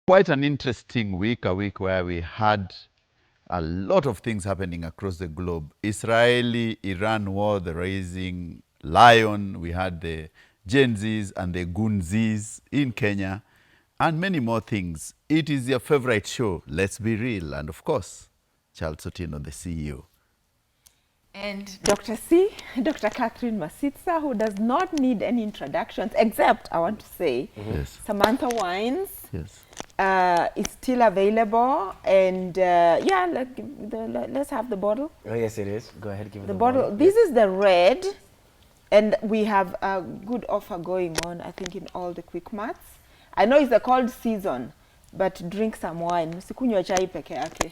Quite an interesting week, a week where we had a lot of things happening across the globe. Israeli-Iran war, the rising lion. We had the Gen Zs and the goonsies in Kenya, and many more things. It is your favorite show, Let's Be Real. And of course, Charles Sotino, the CEO. And Dr. C, Dr. Catherine Masitsa, who does not need any introductions, except, I want to say, Yes. Samantha Wines Yes. is still available. And yeah, let's have the bottle. Oh, yes, it is. Go ahead, give it The bottle. This is the red. And we have a good offer going on, I think, in all the quick mats. I know it's a cold season, but drink some wine. Msikunywa chai peke yake.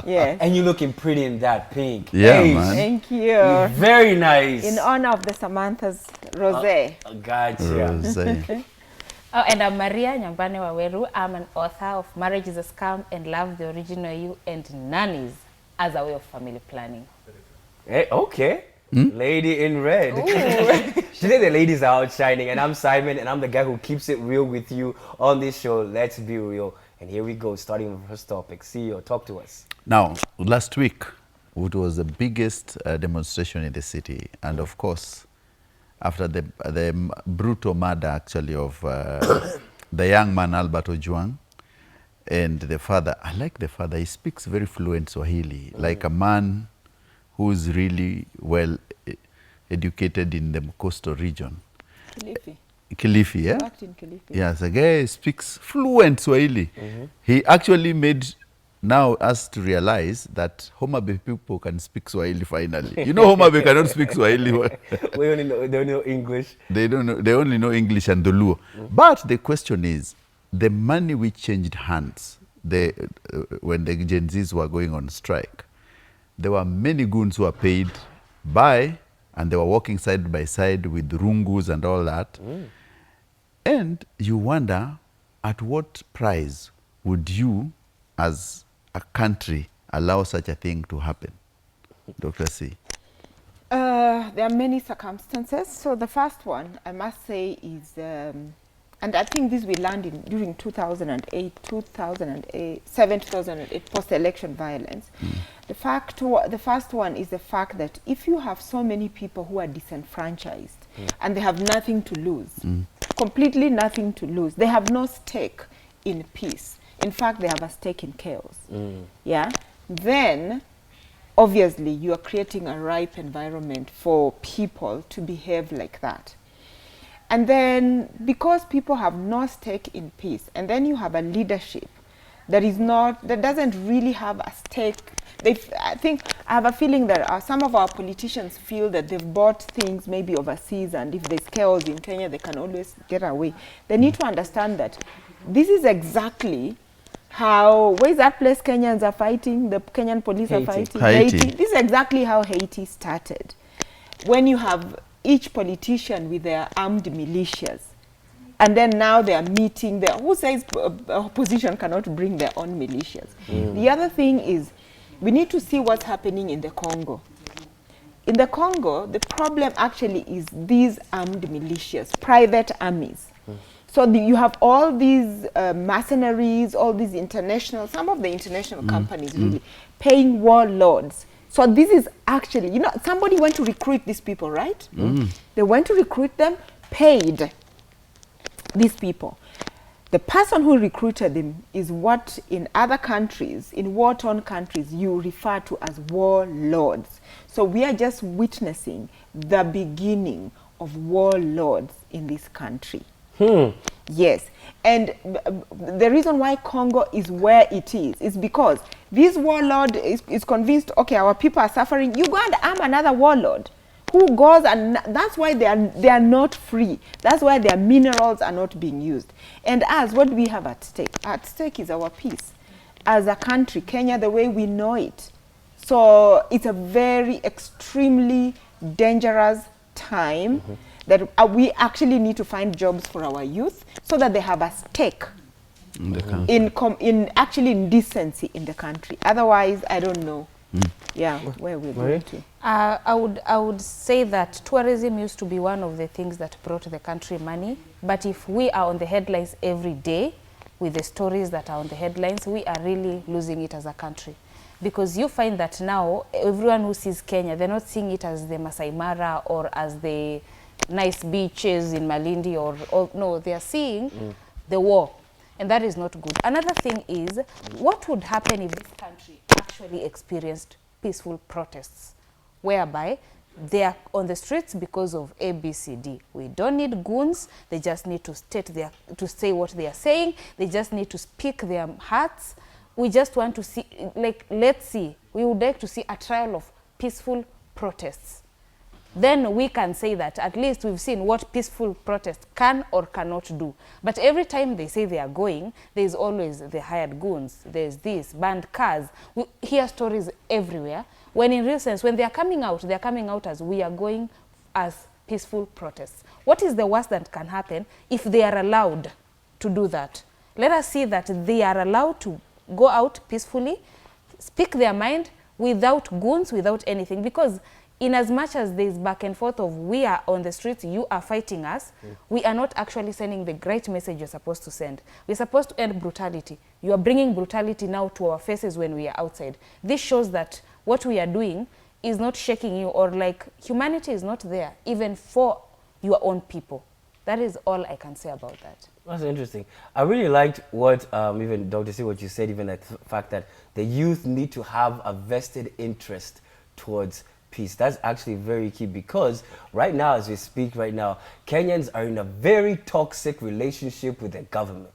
Yes. And you're looking pretty in that pink. Yeah, Hey, man. Thank you. you're very nice. In honor of the Samantha's rosé. Gotcha. Rosé. Oh, and I'm Maria Nyambane Waweru. I'm an author of Marriage is a Scam and Love the Original You and Nannies as a way of family planning. Hey, okay. Lady in red. She said the ladies are outshining, and I'm Simon, and I'm the guy who keeps it real with you on this show. Let's be real. And here we go, starting with the first topic. CEO, talk to us. Now, last week, it was the biggest demonstration in the city. And of course, after the brutal murder, actually, of the young man, Albert Ojwang, and the father, I like the father, he speaks very fluent Swahili, like a man who's really well educated in the coastal region. Kilifi, yeah? Worked in Kilifi. Yes, the guy speaks fluent Swahili. He actually made now us to realize that Homa Bay people can speak Swahili finally. You know, Homa Bay cannot speak Swahili. They only know English. They don't know. They only know English and the Luo. But the question is, the money which changed hands when the Gen Zs were going on strike, there were many goons who were paid by, and they were working side by side with rungus and all that. And you wonder, at what price would you, as a country, allow such a thing to happen? Dr. C. There are many circumstances. So the first one, I must say, is, and I think this we learned during 2008, 2007, 2008, post-election violence. The first one is the fact that if you have so many people who are disenfranchised and they have nothing to lose, completely nothing to lose, they have no stake in peace. In fact, they have a stake in chaos. Yeah. Then, obviously, you are creating a ripe environment for people to behave like that. And then, because people have no stake in peace, and then you have a leadership that doesn't really have a stake. I have a feeling that some of our politicians feel that they've bought things maybe overseas, and if there's chaos in Kenya, they can always get away. They need to understand that this is exactly how, where is that place Kenyans are fighting? The Kenyan police are fighting? Haiti. This is exactly how Haiti started. When you have each politician with their armed militias, and then now they are meeting there. Who says opposition cannot bring their own militias? The other thing is, we need to see what's happening in the Congo. In the Congo, the problem actually is these armed militias, private armies. So you have all these mercenaries, all these international, some of the international companies really paying warlords. So this is actually, you know, somebody went to recruit these people, right? They went to recruit them, paid these people. The person who recruited them is what in other countries, in war-torn countries, you refer to as warlords. So we are just witnessing the beginning of warlords in this country. Yes, and the reason why Congo is where it is because this warlord is convinced, okay, our people are suffering, you go and arm another warlord who goes, and that's why they are not free. That's why their minerals are not being used. And what do we have at stake? At stake is our peace. As a country, Kenya, the way we know it. So it's a very extremely dangerous time that we actually need to find jobs for our youth so that they have a stake in decency in the country. Otherwise, I don't know. Yeah, where we're going to. I would say that tourism used to be one of the things that brought the country money. But if we are on the headlines every day, with the stories that are on the headlines, we are really losing it as a country. Because you find that now, everyone who sees Kenya, they're not seeing it as the Masai Mara or as the nice beaches in Malindi or no, they are seeing the war. And that is not good. Another thing is, what would happen if this country actually experienced peaceful protests, whereby they are on the streets because of A, B, C, D. We don't need goons. They just need to say what they are saying. They just need to speak their hearts. We just want to see, like, let's see. We would like to see a trial of peaceful protests. Then we can say that at least we've seen what peaceful protest can or cannot do. But every time they say they are going, there's always the hired goons, there's this, banned cars. We hear stories everywhere. When in real sense, when they are coming out as we are going as peaceful protests. What is the worst that can happen if they are allowed to do that? Let us see that they are allowed to go out peacefully, speak their mind without goons, without anything. Because in as much as there's back and forth of we are on the streets, you are fighting us, we are not actually sending the great message you're supposed to send. We're supposed to end brutality. You are bringing brutality now to our faces when we are outside. This shows that what we are doing is not shaking you, or like humanity is not there, even for your own people. That is all I can say about that. That's interesting. I really liked what, even Dr. C, what you said, even the fact that the youth need to have a vested interest towards peace. That's actually very key, because right now, as we speak right now, Kenyans are in a very toxic relationship with the government.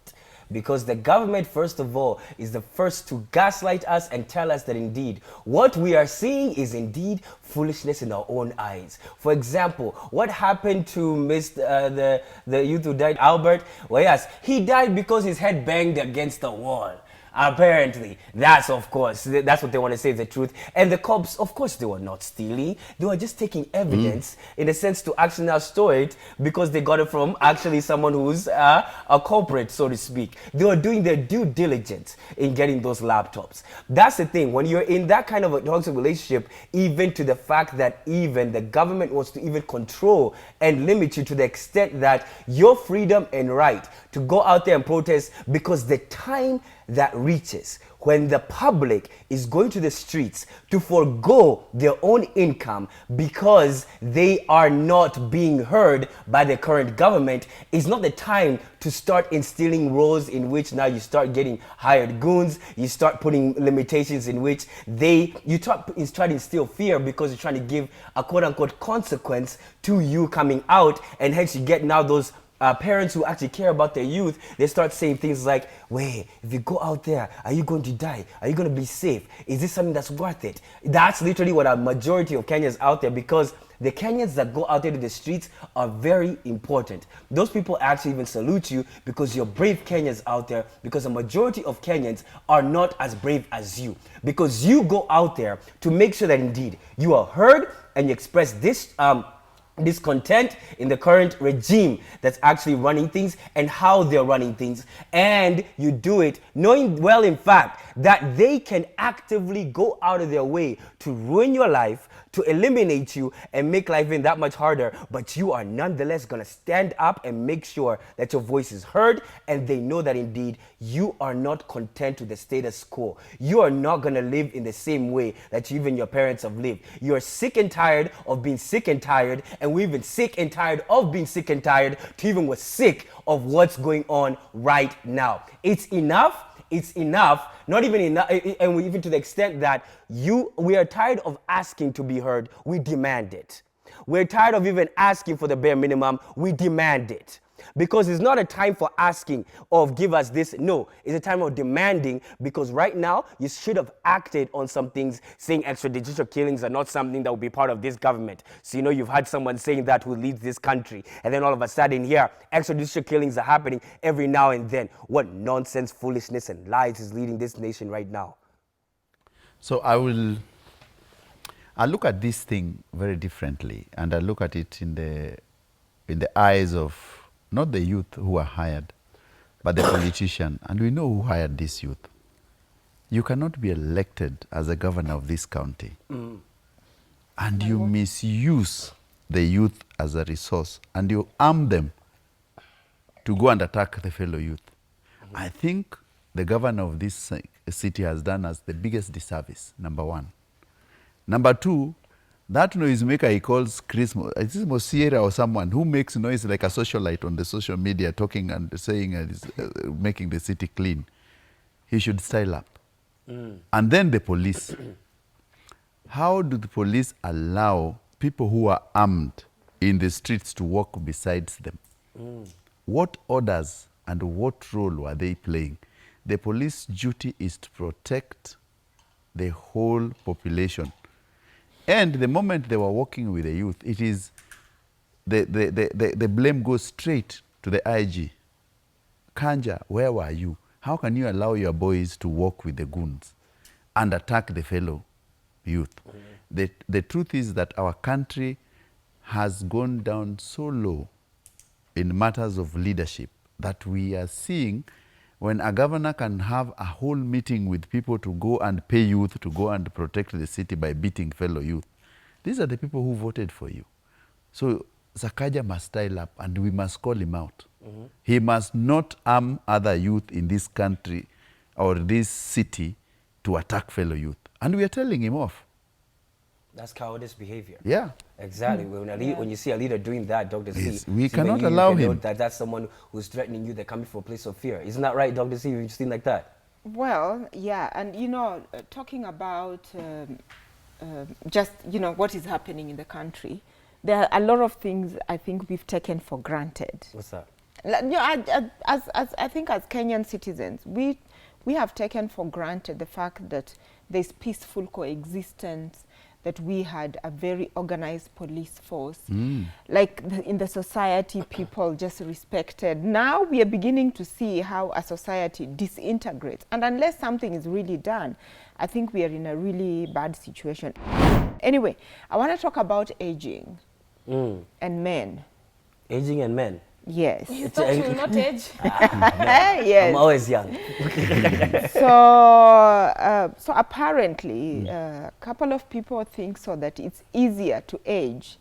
Because the government, first of all, is the first to gaslight us and tell us that indeed what we are seeing is indeed foolishness in our own eyes. For example, what happened to the youth who died, Albert? Well, yes, he died because his head banged against the wall. Apparently, that's what they want to say is the truth. And the cops, of course, they were not stealing. They were just taking evidence in a sense to actually now store it, because they got it from actually someone who's a culprit, so to speak. They were doing their due diligence in getting those laptops. That's the thing. When you're in that kind of a toxic relationship, even to the fact that even the government wants to even control and limit you to the extent that your freedom and right to go out there and protest, because the time that reaches when the public is going to the streets to forego their own income because they are not being heard by the current government is not the time to start instilling rules in which now you start getting hired goons, you start putting limitations in which you try to instill fear, because you're trying to give a quote-unquote consequence to you coming out, and hence you get now those parents who actually care about their youth. They start saying things like, wait, if you go out there, are you going to die? Are you going to be safe? Is this something that's worth it? That's literally what a majority of Kenyans out there, because the Kenyans that go out there to the streets are very important. Those people actually even salute you, because you're brave Kenyans out there, because a majority of Kenyans are not as brave as you, because you go out there to make sure that indeed you are heard and you express discontent in the current regime that's actually running things and how they're running things. And you do it knowing well, in fact, that they can actively go out of their way to ruin your life, to eliminate you and make life even that much harder. But you are nonetheless going to stand up and make sure that your voice is heard, and they know that indeed you are not content with the status quo. You are not going to live in the same way that even your parents have lived. You're sick and tired of being sick and tired, and we've been sick and tired of being sick and tired to even we're sick of what's going on right now. It's enough. It's enough, not even enough, and even to the extent that we are tired of asking to be heard, we demand it. We're tired of even asking for the bare minimum, we demand it. Because it's not a time for asking of give us this. No, it's a time of demanding, because right now you should have acted on some things, saying extrajudicial killings are not something that will be part of this government. So you've had someone saying that who leads this country, and then all of a sudden here extrajudicial killings are happening every now and then. What nonsense, foolishness and lies is leading this nation right now? So I look at this thing very differently, and I look at it in the eyes of not the youth who are hired, but the politician. And we know who hired this youth. You cannot be elected as a governor of this county and you misuse the youth as a resource, and you arm them to go and attack the fellow youth. I think the governor of this city has done us the biggest disservice, number one. Number two, that noisemaker he calls Chris, is this Mosiera or someone who makes noise like a socialite on the social media, talking and saying making the city clean. He should style up. And then the police. How do the police allow people who are armed in the streets to walk besides them? What orders and what role were they playing? The police duty is to protect the whole population. And the moment they were walking with the youth, it is the blame goes straight to the IG. Kanja, where were you? How can you allow your boys to walk with the goons and attack the fellow youth? The truth is that our country has gone down so low in matters of leadership that we are seeing when a governor can have a whole meeting with people to go and pay youth to go and protect the city by beating fellow youth. These are the people who voted for you. So Sakaja must style up and we must call him out. He must not arm other youth in this country or this city to attack fellow youth. And we are telling him off. That's cowardice behavior. Yeah. Exactly. When you see a leader doing that, Dr. Yes, C, we see, cannot you allow can know him. that's someone who's threatening you. They're coming from a place of fear. Isn't that right, Dr. C? You've seen like that. Well, yeah, and talking about just what is happening in the country, there are a lot of things I think we've taken for granted. What's that? As I think as Kenyan citizens, we have taken for granted the fact that there's peaceful coexistence, that we had a very organized police force. Like in the society, people just respected. Now we are beginning to see how a society disintegrates. And unless something is really done, I think we are in a really bad situation. Anyway, I want to talk about aging and men. Aging and men. Yes. You thought you will not age? Yes. I'm always young. So apparently, a couple of people think so that it's easier to age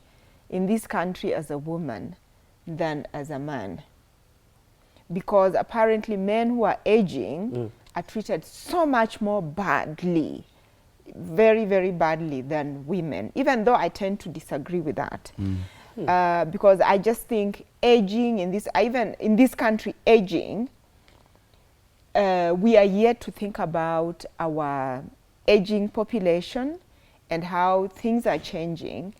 in this country as a woman than as a man. Because apparently men who are aging are treated so much more badly, very, very badly than women, even though I tend to disagree with that. Because I just think aging even in this country, aging, we are yet to think about our aging population and how things are changing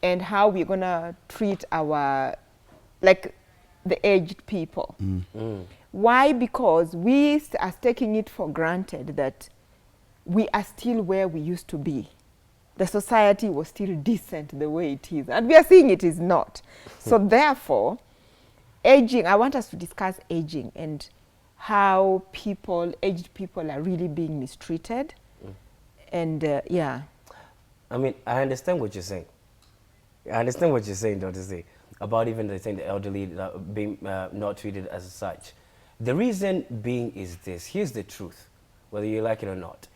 and how we're going to treat our, like, the aged people. Why? Because we are taking it for granted that we are still where we used to be. The society was still decent the way it is. And we are seeing it is not. So therefore, aging, I want us to discuss aging and how aged people are really being mistreated. And yeah. I mean, I understand what you're saying. I understand what you're saying, Dr. Z, about even the elderly being not treated as such. The reason being is this. Here's the truth, whether you like it or not.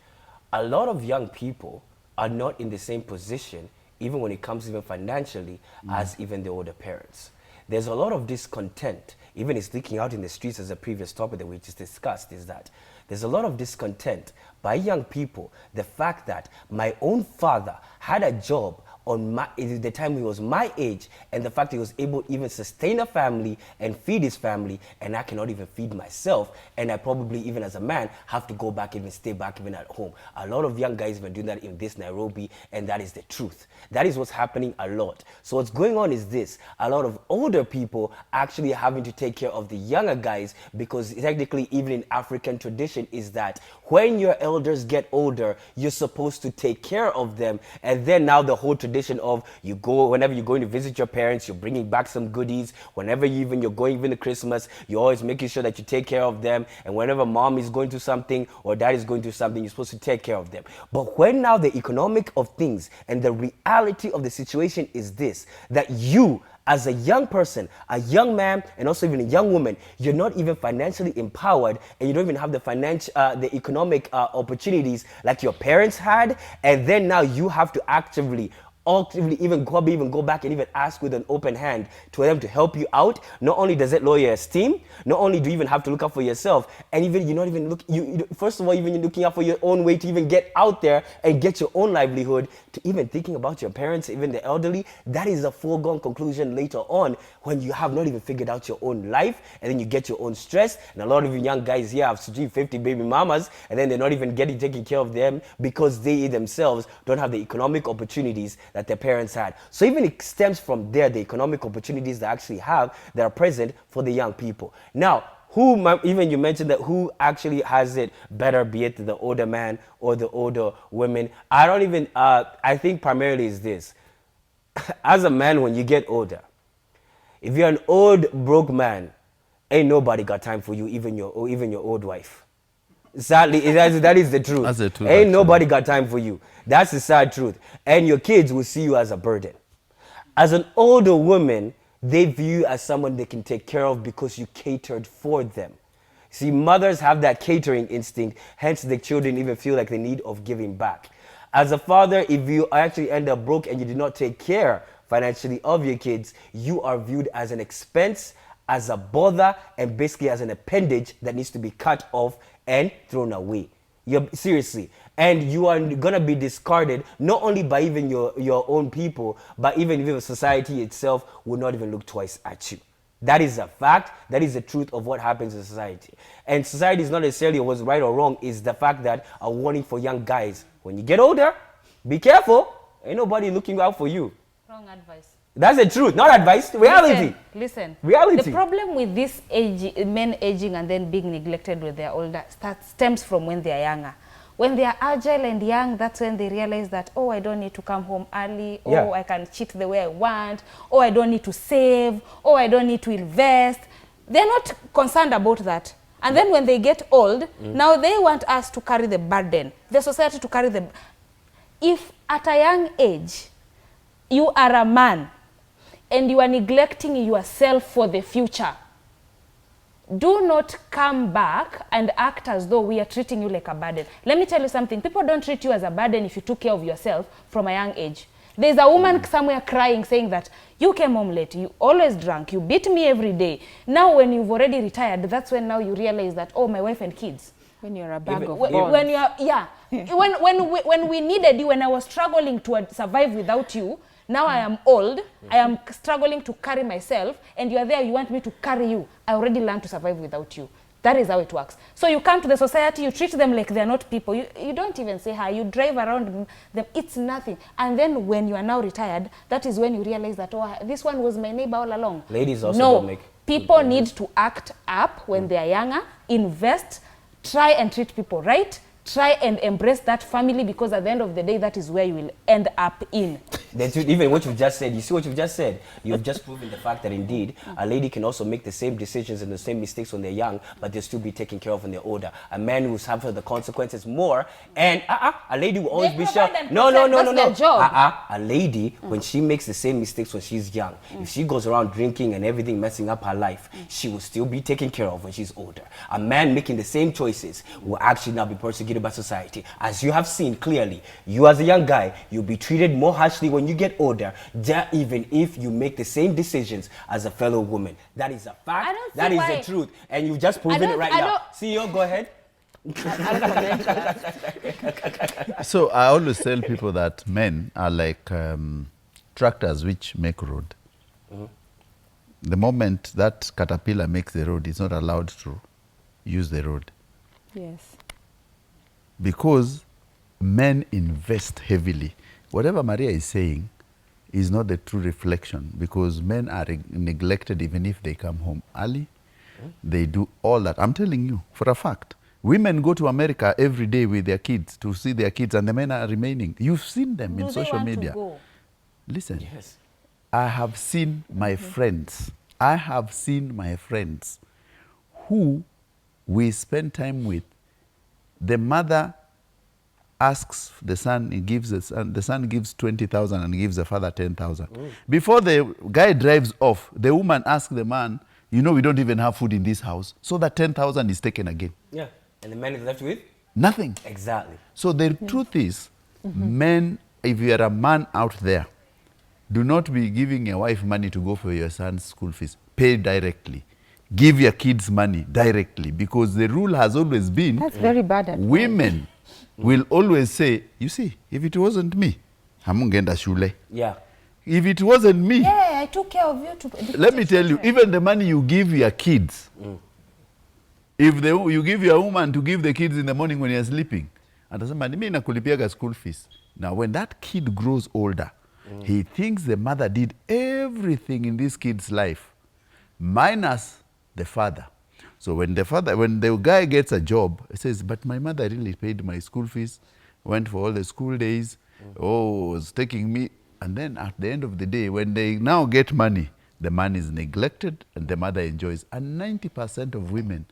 A lot of young people are not in the same position, even when it comes even financially, as even the older parents. There's a lot of discontent, even it's leaking out in the streets as a previous topic that we just discussed, is that there's a lot of discontent by young people, the fact that my own father had a job on the time he was my age, and the fact he was able to even sustain a family and feed his family, and I cannot even feed myself, and I probably even as a man have to go back, even stay back even at home. A lot of young guys have been doing that in this Nairobi, and that is the truth. That is what's happening a lot. So what's going on is this: a lot of older people actually having to take care of the younger guys, because technically even in African tradition is that when your elders get older, you're supposed to take care of them. And then now the whole tradition of whenever you're going to visit your parents, you're bringing back some goodies. Whenever you're going even to Christmas, you're always making sure that you take care of them. And whenever mom is going through something or dad is going through something, you're supposed to take care of them. But when now the economic of things and the reality of the situation is this, that you, as a young person, a young man, and also even a young woman, you're not even financially empowered, and you don't even have the economic opportunities like your parents had, and then now you have to actively actively even go back and even ask with an open hand to them to help you out, not only does it lower your esteem, not only do you even have to look out for yourself, and even you're not even first of all, even you're looking out for your own way to even get out there and get your own livelihood, to even thinking about your parents, even the elderly. That is a foregone conclusion later on when you have not even figured out your own life, and then you get your own stress. And a lot of you young guys here have 50 baby mamas, and then they're not even taking care of them because they themselves don't have the economic opportunities that their parents had. So even it stems from there, the economic opportunities they actually have that are present for the young people. Now, even you mentioned that who actually has it better, be it the older man or the older women. I think primarily is this. As a man, when you get older, if you're an old broke man, ain't nobody got time for you, even your old wife. Sadly, that is the truth. That's the truth. Ain't nobody got time for you. That's the sad truth. And your kids will see you as a burden. As an older woman, they view you as someone they can take care of because you catered for them. See, mothers have that catering instinct, hence the children even feel like the need of giving back. As a father, if you actually end up broke and you did not take care financially of your kids, you are viewed as an expense, as a bother, and basically as an appendage that needs to be cut off and thrown away. Seriously. And you are gonna be discarded not only by even your own people, but even society itself will not even look twice at you. That is a fact. That is the truth of what happens in society. And society is not necessarily what's right or wrong. It's the fact that a warning for young guys: when you get older, be careful. Ain't nobody looking out for you. Wrong advice. That's the truth, not advice. Reality. Listen. Reality. The problem with this men aging and then being neglected when they're older stems from when they're younger. When they are agile and young, that's when they realize that, oh, I don't need to come home early. Oh, I can cheat the way I want. Oh, I don't need to save. Oh, I don't need to invest. They're not concerned about that. And then when they get old, now they want us to carry the burden, the society to carry the... If at a young age, you are a man and you are neglecting yourself for the future, do not come back and act as though we are treating you like a burden. Let me tell you something. People don't treat you as a burden if you took care of yourself from a young age. There's a woman somewhere crying saying that you came home late, you always drank, you beat me every day. Now when you've already retired, that's when now you realize that, oh, my wife and kids. When you're a bag of when bones. you are, yeah. when we needed you, when I was struggling to survive without you, now I am old, I am struggling to carry myself, and you are there, you want me to carry you. I already learned to survive without you. That is how it works. So you come to the society, you treat them like they're not people. You don't even say hi, you drive around them, it's nothing. And then when you are now retired, that is when you realize that, oh, this one was my neighbor all along. Ladies also don't make... People need to act up when they are younger, invest, try and treat people right, try and embrace that family, because at the end of the day, that is where you will end up in. Even what you've just said, you see what you've just said? You've just proven the fact that indeed, a lady can also make the same decisions and the same mistakes when they're young, but they'll still be taken care of when they're older. A man will suffer the consequences more, and a lady will always be sure. No. A lady, when she makes the same mistakes when she's young, if she goes around drinking and everything, messing up her life, she will still be taken care of when she's older. A man making the same choices will actually now be persecuted by society. As you have seen clearly, you as a young guy, you'll be treated more harshly when you get older, even if you make the same decisions as a fellow woman. That is a fact. That is the truth. And you've just proven it right now. CEO, go ahead. So I always tell people that men are like tractors which make road. The moment that caterpillar makes the road, it's not allowed to use the road. Yes. Because men invest heavily. Whatever Maria is saying is not the true reflection, because men are neglected even if they come home early. They do all that. I'm telling you, for a fact. Women go to America every day with their kids to see their kids, and the men are remaining. You've seen them in social media. Listen, Yes. I have seen my friends. I have seen my friends who we spend time with. The mother asks the son, the son gives 20,000 and gives the father 10,000. Before the guy drives off, the woman asks the man, you know, we don't even have food in this house. So that 10,000 is taken again. Yeah. And the man is left with? Nothing. Exactly. So the truth is, men, if you are a man out there, Do not be giving your wife money to go for your son's school fees. Pay directly. Give your kids money directly, because the rule has always been That's very bad advice. women will always say, you see, if it wasn't me, hamungenda shule. Yeah. If it wasn't me, Yeah, I took care of you. To let me tell you, even the money you give your kids, if you give your woman to give the kids in the morning when you're sleeping, atasema mimi nakulipiaga school fees. Now when that kid grows older, he thinks the mother did everything in this kid's life, minus the father. So when the guy gets a job, he says, but my mother really paid my school fees, went for all the school days, was taking me. And then at the end of the day, when they now get money, the man is neglected and the mother enjoys. And 90% of women,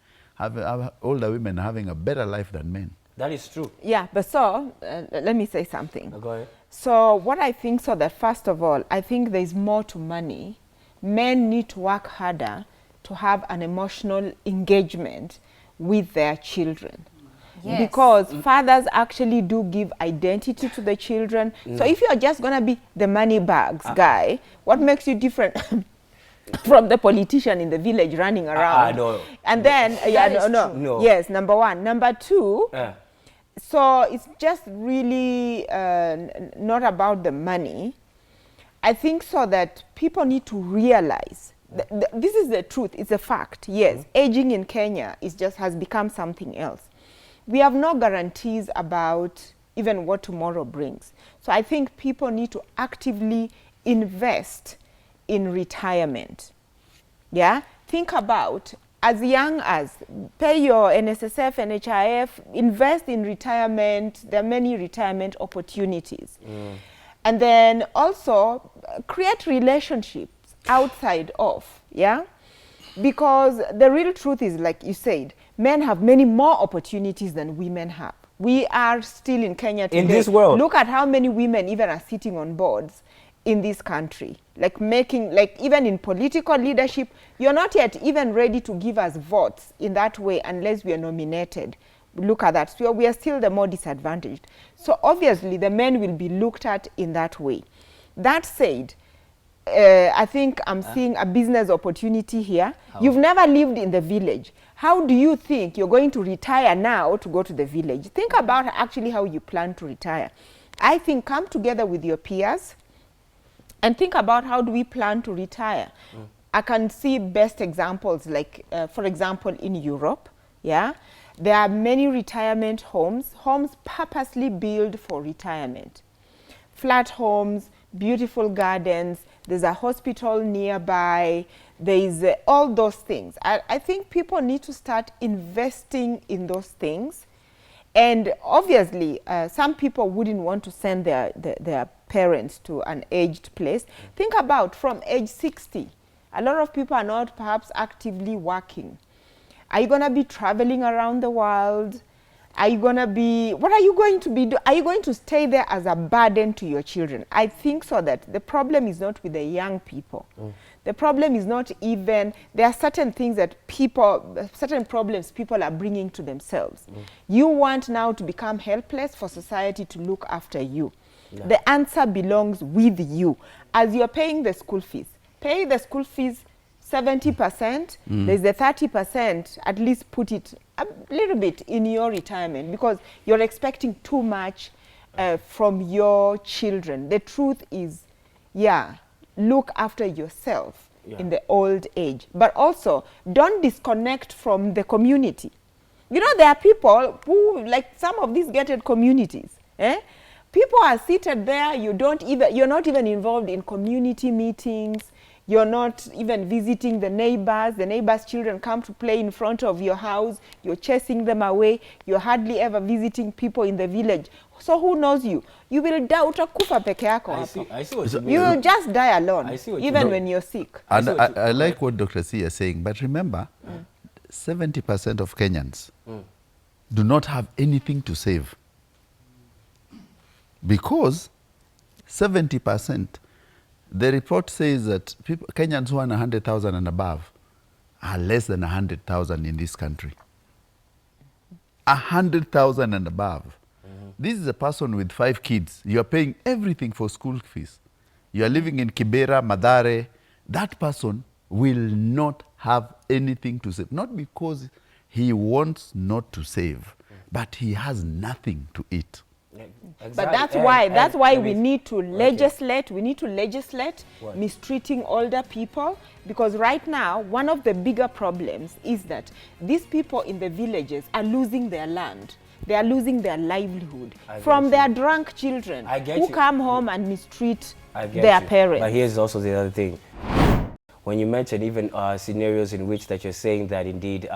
older women, having a better life than men. That is true. Yeah, but so, let me say something. Go ahead. So what I think, so that first of all, I think there's more to money. Men need to work harder to have an emotional engagement with their children. Yes. Because fathers actually do give identity to the children. So if you're just going to be the money bags guy, what makes you different from the politician in the village running around? No. And then, No. Yes, number one. Number two, so it's just really not about the money. I think so that people need to realize this is the truth. It's a fact. Yes, aging in Kenya has become something else. We have no guarantees about even what tomorrow brings. So I think people need to actively invest in retirement. Yeah, think about as young as pay your NSSF, NHIF, invest in retirement. There are many retirement opportunities. And then also create relationships outside of, yeah? Because the real truth is, like you said, men have many more opportunities than women have. We are still in Kenya today. In this world. Look at how many women even are sitting on boards in this country. Like even in political leadership, you're not yet even ready to give us votes in that way unless we are nominated. Look at that. So we are still the more disadvantaged. So obviously the men will be looked at in that way. That said, I think I'm seeing a business opportunity here. You've never lived in the village. How do you think you're going to retire now to go to the village? Think about actually how you plan to retire. I think come together with your peers and think about how do we plan to retire. I can see best examples like, for example, in Europe, yeah, there are many retirement homes purposely built for retirement. Flat homes, beautiful gardens, there's a hospital nearby, there is all those things. I think people need to start investing in those things. And obviously, some people wouldn't want to send their parents to an aged place. Think about from age 60, a lot of people are not perhaps actively working. Are you going to be traveling around the world? Are you going to be, what are you going to be doing? Are you going to stay there as a burden to your children? I think so that the problem is not with the young people. The problem is not even, there are certain things that certain problems people are bringing to themselves. You want now to become helpless for society to look after you. Yeah. The answer belongs with you. As you're paying the school fees, pay the school fees 70%, there's the 30%, at least put it a little bit in your retirement because you're expecting too much from your children. The truth is, yeah, look after yourself in the old age. But also, don't disconnect from the community. You know, there are people who, like some of these gated communities, people are seated there, you're not even involved in community meetings. You're not even visiting the neighbors' children come to play in front of your house, you're chasing them away, you're hardly ever visiting people in the village. So who knows you? You will die, utakufa peke yako hapo. I see what you mean. You will just die alone, I see what even you when you're sick. And I like what Dr. C is saying, but remember, 70% of Kenyans do not have anything to save. Because 70%, the report says that Kenyans who earn 100,000 and above are less than 100,000 in this country. 100,000 and above. This is a person with 5 kids. You are paying everything for school fees. You are living in Kibera, Madare. That person will not have anything to save. Not because he wants not to save, but he has nothing to eat. Exactly. But that's And why let we me- need to legislate. We need to legislate What? mistreating older people, because right now one of the bigger problems is that these people in the villages are losing their land. They are losing their livelihood I from get their you. drunk children I get who you. come home and mistreat I get their you. parents. But here's also the other thing. When you mention even scenarios in which that you're saying that indeed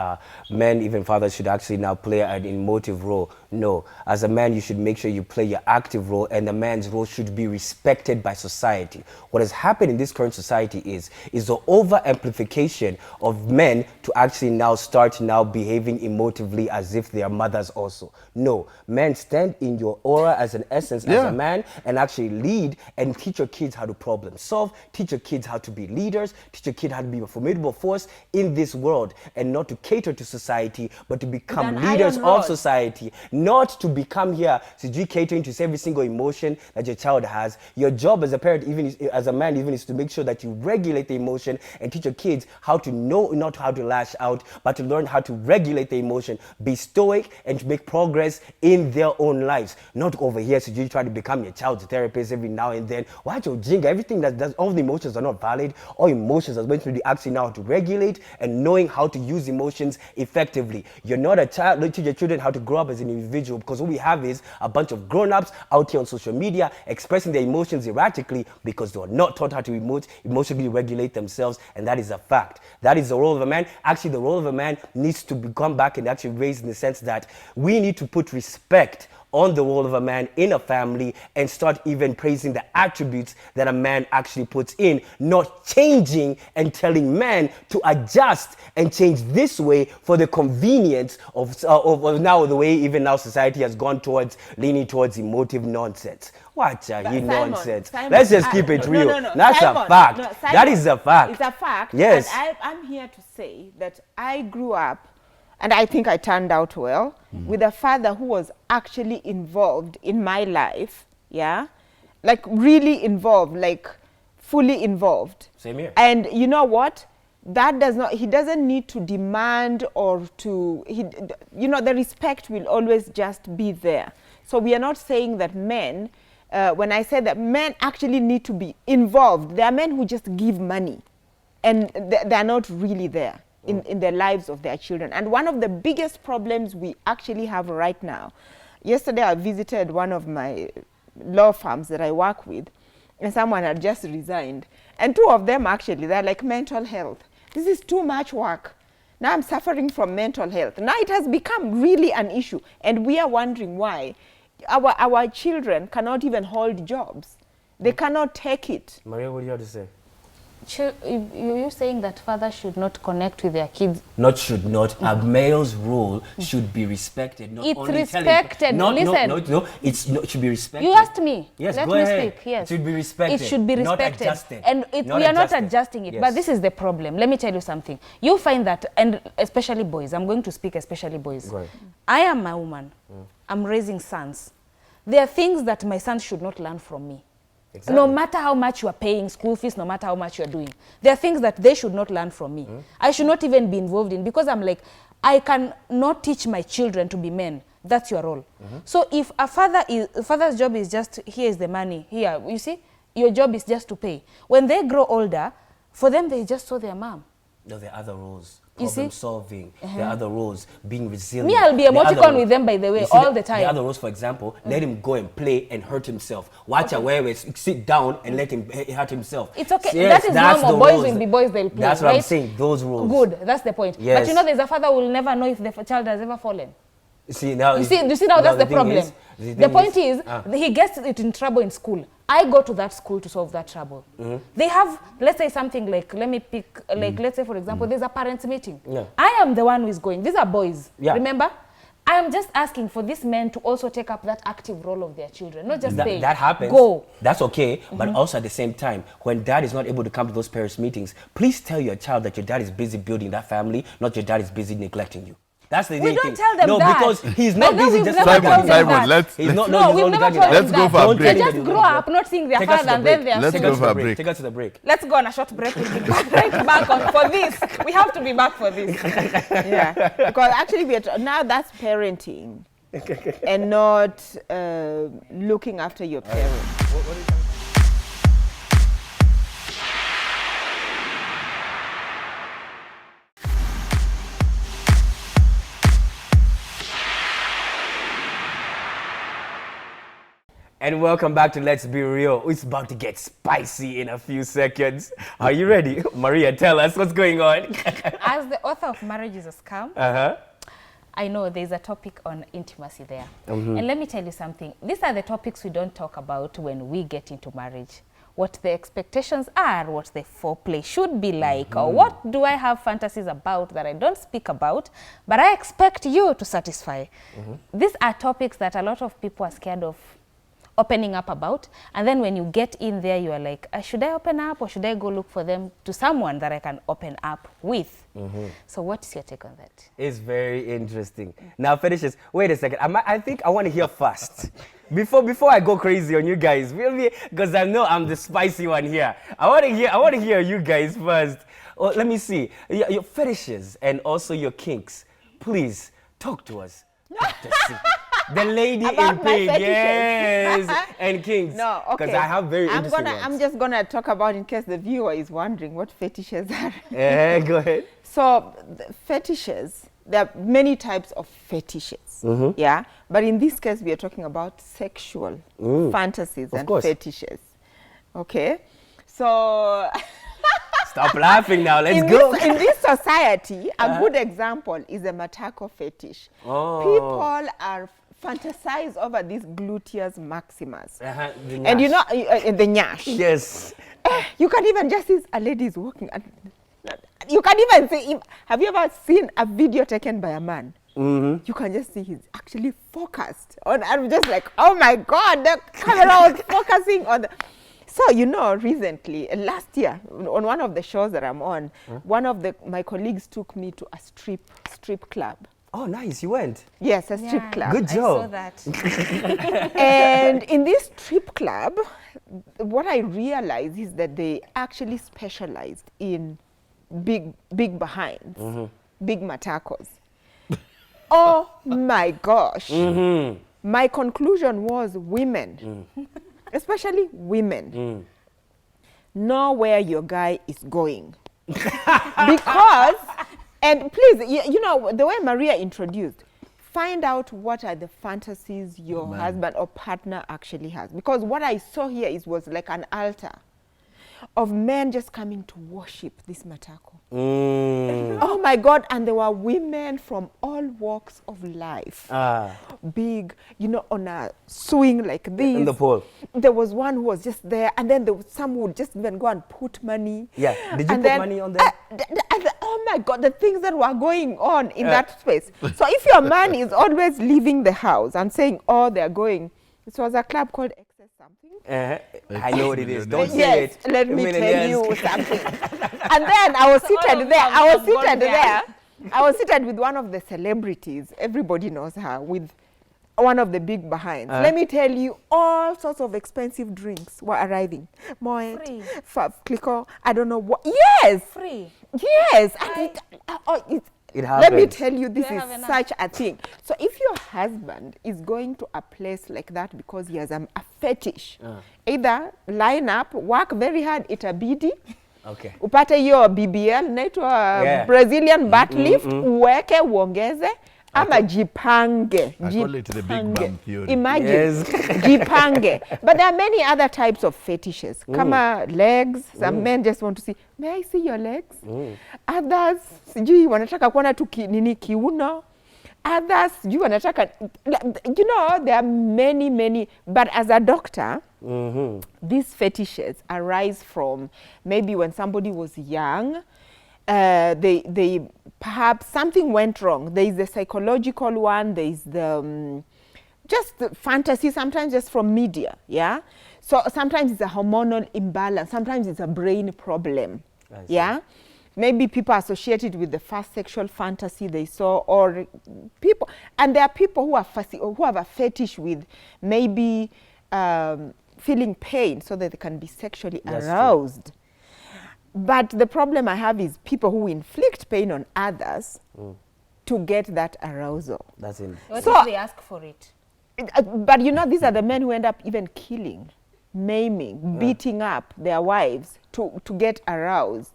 men, even fathers, should actually now play an emotive role. No, as a man, you should make sure you play your active role, and the man's role should be respected by society. What has happened in this current society is the over amplification of men to actually now start now behaving emotively as if they are mothers also. No, men, stand in your aura as an essence as a man and actually lead and teach your kids how to problem solve, teach your kids how to be leaders, teach your kid how to be a formidable force in this world, and not to cater to society, but to become an leaders iron of rod. society. Not to become here, so you catering to every single emotion that your child has. Your job as a parent, even as a man, even is to make sure that you regulate the emotion and teach your kids how to know, not how to lash out, but to learn how to regulate the emotion, be stoic, and to make progress in their own lives. Not over here, so you try to become your child's therapist every now and then. Watch your jinga. Everything that all the emotions are not valid. All emotions are meant to be actually now how to regulate and knowing how to use emotions effectively. You're not a child. Don't teach your children how to grow up as an individual, because what we have is a bunch of grown-ups out here on social media expressing their emotions erratically because they are not taught how to emotionally regulate themselves, and that is a fact. That is the role of a man. Actually, the role of a man needs to come back and actually raised in the sense that we need to put respect on the role of a man in a family and start even praising the attributes that a man actually puts in, not changing and telling men to adjust and change this way for the convenience of now the way even now society has gone towards leaning towards emotive nonsense. What are you nonsense? Simon, Let's just keep it real. No. That's Simon, a fact. no, That Simon, is a fact. It's a fact. Yes. And I'm here to say that I grew up, and I think I turned out well, with a father who was actually involved in my life, like really involved, like fully involved. Same here. And you know what? That does not, he doesn't need to demand or to, the respect will always just be there. So we are not saying that men, when I say that men actually need to be involved, there are men who just give money and they're not really there in the lives of their children. And one of the biggest problems we actually have right now, yesterday I visited one of my law firms that I work with, and someone had just resigned. And two of them actually, they're like mental health. This is too much work. Now I'm suffering from mental health. Now it has become really an issue. And we are wondering why our children cannot even hold jobs. They cannot take it. Maria, what do you have to say? You're saying that fathers should not connect with their kids. Not should not. A male's role should be respected. Not It's only respected. Listen. It should be respected. You asked me. Yes, Let go me ahead. speak. Yes. It should be respected. It should be not respected. adjusted. And we are not adjusting it. Yes. But this is the problem. Let me tell you something. You find that, and especially boys, I'm going to speak especially boys. Go ahead. I am a woman. I'm raising sons. There are things that my sons should not learn from me. Exactly. No matter how much you are paying school fees, no matter how much you are doing, there are things that they should not learn from me. I should not even be involved in, because I'm like, I can not teach my children to be men. That's your role. So if a father's job is just, here is the money, here, you see, your job is just to pay. When they grow older, for them, they just saw their mom. No, there are other roles. You Problem see? solving. There are other roles. Being resilient. Me, I'll be There are emoticon other with them, by the way, You see, all the time. The other roles, for example, let him go and play and hurt himself. Watch where sit down and let him hurt himself. It's okay. Yes, that is that's normal. the Boys roles. will be boys, they'll play. That's what right? I'm saying. Those rules. Good. That's the point. Yes. But you know, there's a father who will never know if the child has ever fallen. See now. You see now that's the thing problem. is- The point is, he gets it in trouble in school. I go to that school to solve that trouble. They have, let's say something like, let me pick, like, let's say, for example, there's a parents' meeting. Yeah. I am the one who is going. These are boys. Yeah. Remember? I am just asking for these men to also take up that active role of their children, not just saying, that happens. go. That's okay. But also at the same time, when dad is not able to come to those parents' meetings, please tell your child that your dad is busy building that family, not your dad is busy neglecting you. That's the We don't thing. tell them no, that. because he's But not no, busy we've just never like told them Simon, that. let's He's not, No, he's we've not never dragging told it. them Let's go that. for a Don't break. They tell just them grow up not seeing their Take us to father, the and then break. they are Let's Take go us to for the a break. break. Take us to the break. Let's go on a short break. We'll be back, right back on for this. We have to be back for this. Yeah, because actually now that's parenting and not looking after your parents. And welcome back to Let's Be Real. It's about to get spicy in a few seconds. Are you ready? Maria, tell us what's going on. As the author of Marriage is a Scam, I know there's a topic on intimacy there. And let me tell you something. These are the topics we don't talk about when we get into marriage. What the expectations are, what the foreplay should be like, or what do I have fantasies about that I don't speak about, but I expect you to satisfy. These are topics that a lot of people are scared of opening up about, and then when you get in there, you are like, should I open up, or should I go look for them to someone that I can open up with? So what's your take on that? It's very interesting. Now, fetishes, wait a second. I think I want to hear first. Before I go crazy on you guys, really, because I know I'm the spicy one here. I want to hear you guys first. Oh, let me see. Your fetishes and also your kinks. Please talk to us. Dr. C. The lady About in my pink, fetishes. yes, and kinks. No, okay. Because I have very interesting ones. I'm just gonna talk about, in case the viewer is wondering what fetishes are. Go ahead. So the fetishes, there are many types of fetishes, yeah. But in this case, we are talking about sexual fantasies and course. fetishes. Okay, so Stop laughing now. Let's in go. in this society, a good example is a matako fetish. Oh. People are fantasize over these gluteus maximus, The and you nyash. know the nyash. Yes. You can even just see a lady is walking, and you can even see him. Have you ever seen a video taken by a man? You can just see he's actually focused on. I'm just like, oh my God, the camera was focusing on the. So, you know, recently, last year, on one of the shows that I'm on, one of my colleagues took me to a strip club. Oh, nice. You went. Yes, a strip club. Good job. I saw that. And in this strip club, what I realized is that they actually specialized in big behinds, big matakos. Oh my gosh. My conclusion was women, especially women, know where your guy is going. Because, and please, you know, the way Maria introduced, find out what are the fantasies your husband or partner actually has. Because what I saw here was like an altar of men just coming to worship this matako. Oh my God, and there were women from all walks of life. Big, you know, on a swing like this. In the pole. There was one who was just there, and then there was some who would just even go and put money. Yeah, did you And put then, money on there? Oh my God, the things that were going on in that space. So if your man is always leaving the house and saying, oh, they're going, it was a club called Excess something. I know what it is. Don't say Yes, it. let me tell you Millionaires. something. And then I was seated there. I was seated with one of the celebrities. Everybody knows her, with one of the big behinds. Let me tell you, all sorts of expensive drinks were arriving. Moet, Free. Clico, I don't know what. Yes. Free. Yes. It Let me happens. tell you, this They is have enough. such a thing. So if your husband is going to a place like that because he has a fetish, either line up, work very hard, itabidi, Okay. upate hiyo BBL, naitwa Brazilian butt lift, uweke, uongeze, ama jipange. I call it the Big Bang Theory. Imagine, Yes. jipange. But there are many other types of fetishes. Kama legs, some men just want to see, may I see your legs? Others, sijui wanataka kuona tu nini kiuno. Others, sijui wanataka, you know, there are many, but as a doctor, these fetishes arise from maybe when somebody was young, they perhaps something went wrong. There is the psychological one, there is the just the fantasy, sometimes just from media, yeah? So sometimes it's a hormonal imbalance, sometimes it's a brain problem, yeah? maybe people associated with the first sexual fantasy they saw, or people, and there are people who are who have a fetish with maybe feeling pain so that they can be sexually aroused. But the problem I have is people who inflict pain on others to get that arousal. That's it. What So- if they ask for it? But you know, these are the men who end up even killing, maiming, beating up their wives to get aroused.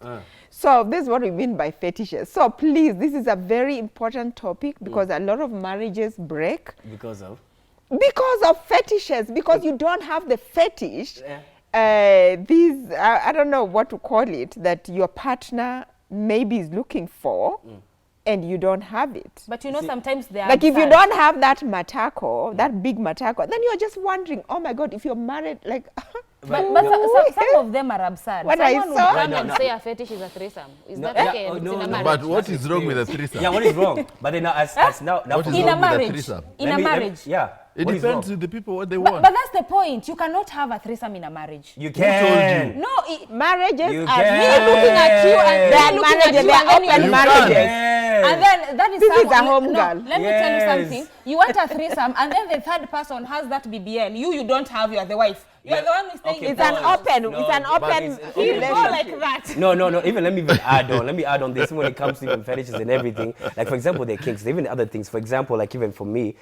So this is what we mean by fetishes. So please, this is a very important topic because a lot of marriages break Because of? because of fetishes, because you don't have the fetish. These, I don't know what to call it, that your partner maybe is looking for and you don't have it. But you know, sometimes they are Like if you absurd. don't have that matako, that big matako, then you're just wondering, oh my God, if you're married, like, But some of them are absurd. What I Someone would saw- come No, and no. say a fetish is a threesome. Is No, that yeah, okay? oh, It's no, in a no, marriage. But what is wrong with a threesome? Yeah, what is wrong? But then now, as now What is in wrong a with marriage. threesome? In a marriage. Yeah. It What is depends wrong? with the people what they But want. that's the point. You cannot have a threesome in a marriage. You Who told can. you? No, marriages You are can. really looking at you and They they're are looking marriages, at you they are and then open you're marriages. Yes. And then that is This is a someone- home no, girl. Let me tell you Yes. something. You want a threesome, and then the third person has that BBL. You don't have. You are the wife. You are the one who's saying Okay, it's an pause. open, No, it's an but open it's- You go relationship. like that. No. Even let me even add on. Let me add on this when it comes to even fetishes and everything. Like for example, the kinks, even other things. For example, like even for me,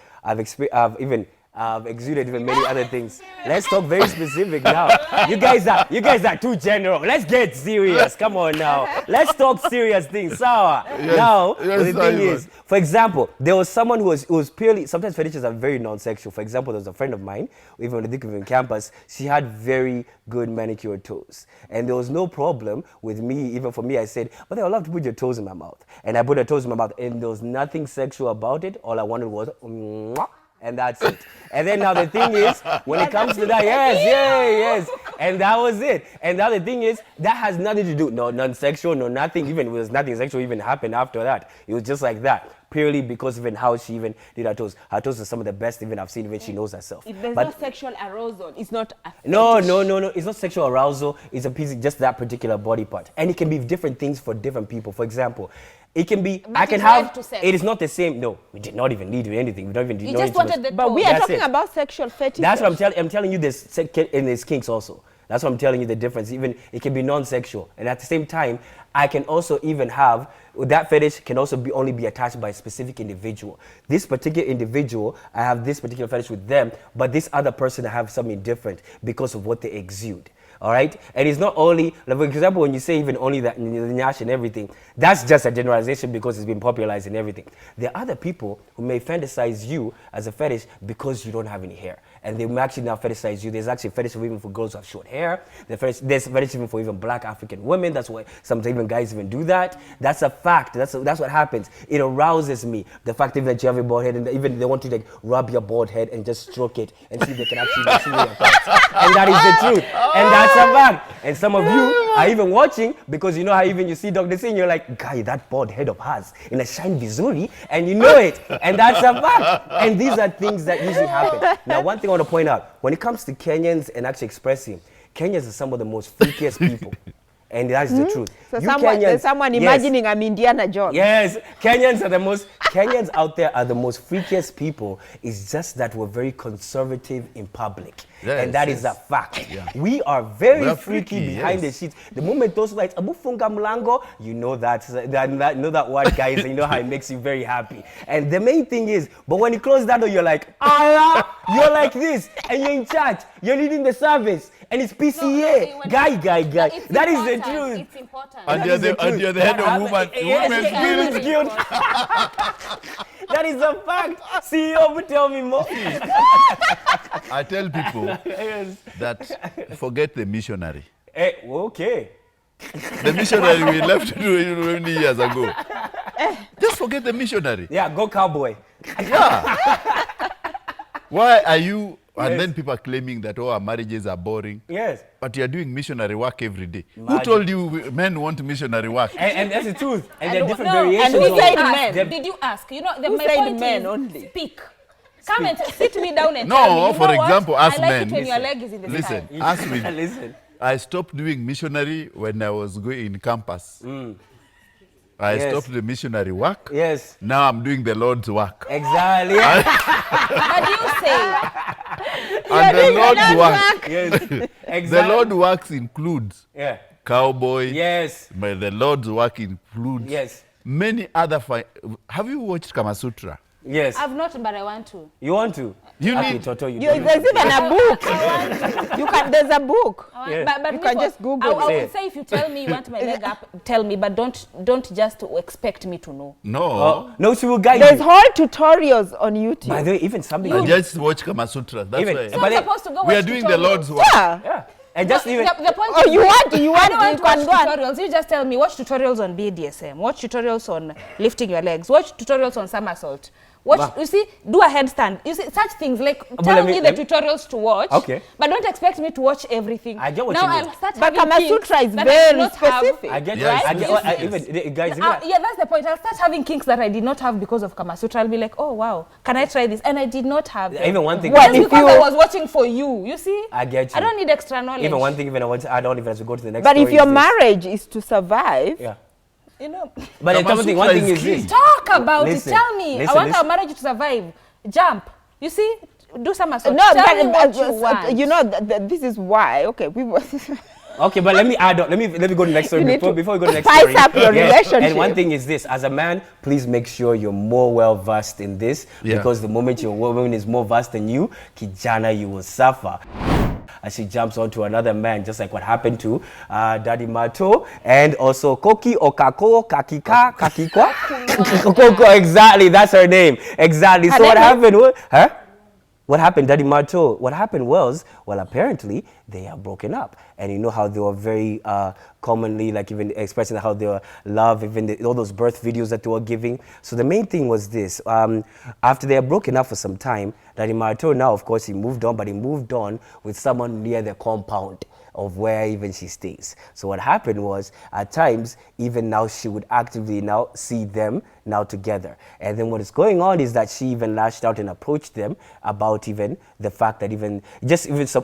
I've exuded even many other things. Let's talk very specific now. You guys are too general. Let's get serious. Come on now. Let's talk serious things. Sawa. Now, yes, the thing Simon. is, for example, there was someone who was purely, sometimes fetishes are very non-sexual. For example, there was a friend of mine, even on the Decorum campus, she had very good manicured toes. And there was no problem with me, even for me, I said, but I would love to put your toes in my mouth. And I put her toes in my mouth, and there was nothing sexual about it. All I wanted was, mwah, and that's it. And then now the thing is, when it comes to that, yes. And that was it. And now the thing is, that has nothing to do, no non-sexual, no nothing, even it was nothing sexual even happened after that. It was just like that. Purely because even how she even did her toes. Her toes are some of the best even I've seen when she knows herself. If there's But no sexual arousal, it's not a no, fetish. it's not sexual arousal. It's a piece of just that particular body part. And it can be different things for different people. For example, it can be, But I can it have, led to sex. it is not the same. No, we did not even lead to anything. We don't even You know just wanted the But we toe. are That's talking it. about sexual fetishes. That's what I'm telling you. In this kinks also. That's what I'm telling you the difference. Even it can be non-sexual, and at the same time, I can also even have that fetish can also only be attached by a specific individual. This particular individual, I have this particular fetish with them, but this other person, I have something different because of what they exude. All right, and it's not only, like for example, when you say even only that the nyash and everything, that's just a generalization because it's been popularized and everything. There are other people who may fantasize you as a fetish because you don't have any hair, and they may actually now fetishize you. There's actually fetish even for girls who have short hair. There's fetish even for even black African women. That's why sometimes even guys even do that. That's a fact. That's what happens. It arouses me. The fact even that you have a bald head, and even they want to like rub your bald head and just stroke it and see if they can actually see your thoughts. And that is the truth. And that's a fact. And some of you are even watching because you know how even you see Dr. Singh, you're like, guy, that bald head of hers in a shine vizuri, and you know it. And that's a fact. And these are things that usually happen. Now, one thing I want to point out, when it comes to Kenyans and actually expressing, Kenyans are some of the most freakiest people. And that's the truth. So You there's someone yes. imagining I'm Indiana Jones. Yes, Kenyans out there are the most freakiest people. It's just that we're very conservative in public. Yes, and that is yes. a fact. Yeah. We are very We are freaky freaky, behind yes. the scenes. The moment those lights, Abu Funga Mlango, you know that word, guys, and you know how it makes you very happy. And the main thing is, but when you close that door, you're like, Allah, you're like this, and you're in church, you're leading the service, and it's PCA. when Guy. It's That is the important. truth. It's important. And you're the head of women's Women's guild. Guild. That is a fact. CEO, but tell me more. I tell people Yes. that forget the missionary. Okay. The missionary we left to do many years ago. Just forget the missionary. Yeah, go cowboy. Yeah. Why are you? And Yes. then people are claiming that our marriages are boring. Yes. But you're doing missionary work every day. Who Imagine. told you men want missionary work? And that's the truth. And there are different no, variations. and who of said it. men? There- Did you ask? You know, Who my said point men is only? speak. Come and sit me down and No, tell me. You for know what? example, us I like men. it when your leg is in the Listen, sky. us with Listen. I stopped doing missionary when I was going in campus. I Yes. stopped the missionary work. Yes. Now I'm doing the Lord's work. Exactly. But you say, And the Lord's work. Yes. The Exactly. Lord's works includes Yeah. cowboy. Yes. But the Lord's work includes Yes. many other. Have you watched Kama Sutra? Yes. I've not, but I want to. You want to? You Okay, need- Toto, you There's don't. even a book. You can. There's a book. Yeah. But You can Nico, just Google I it. would say if you tell me you want my leg up, tell me, but don't just expect me to know. No. Oh, no, she will guide There's you. whole tutorials on YouTube. By the way, even something. I just watch Kama Sutra. That's Even- why. So But I'm then- supposed to go We are watch doing the tutorials. Lord's work. Yeah. Yeah. And just even. The point Oh, is- you want? You I want? don't want You to can watch go. And, tutorials. You just tell me, watch tutorials on BDSM, watch tutorials on lifting your legs, watch tutorials on somersault. Watch, Wow. you see, do a headstand. You see, such things like But tell let me- me the let me- tutorials to watch. Okay. But don't expect me to watch everything. I get what now you mean. I'll start but having Kama kinks Sutra is that I did very not have. specific. I get. Yes, I get. yes, Even guys. Even Yeah, that's the point. I'll start having kinks that I did not have because of Kama Sutra. I'll be like, oh wow, can I try this? And I did not have them. even one thing. Well, Just if because you- I was watching for you, you see? I get you. I don't need extra knowledge. Even one thing. Even I want to add on. Even as we go to the next. But if story your is this. marriage is to survive, Yeah. You know. But then Kama one thing Sutra is is key. this. Talk about Listen, it. Tell me. listen, I want our listen. marriage to survive. Jump. You see? Do somersault. no, Tell me what but, you want. you know, this is why. Okay, we were. Okay, but let me add on. Let me go to the next story You need to before we go to the next spice story. up your relationship. And one thing is this: as a man, please make sure you're more well versed in this, Yeah. because the moment your woman is more versed than you, kijana, you will suffer. As she jumps onto another man, just like what happened to Daddy Mato and also Koki Okako Kakika Kakikwa. Koko, exactly, that's her name. Exactly. Her So what name is- happened? Huh? What happened, Daddy Mato? What happened was, well, apparently they are broken up, and you know how they were very commonly, like even expressing how they were love, even all those birth videos that they were giving. So the main thing was this: after they are broken up for some time, Daddy Mato now, of course, he moved on, but he moved on with someone near the compound of where even she stays. So what happened was, at times, even now she would actively now see them now together. And then what is going on is that she even lashed out and approached them about even the fact that even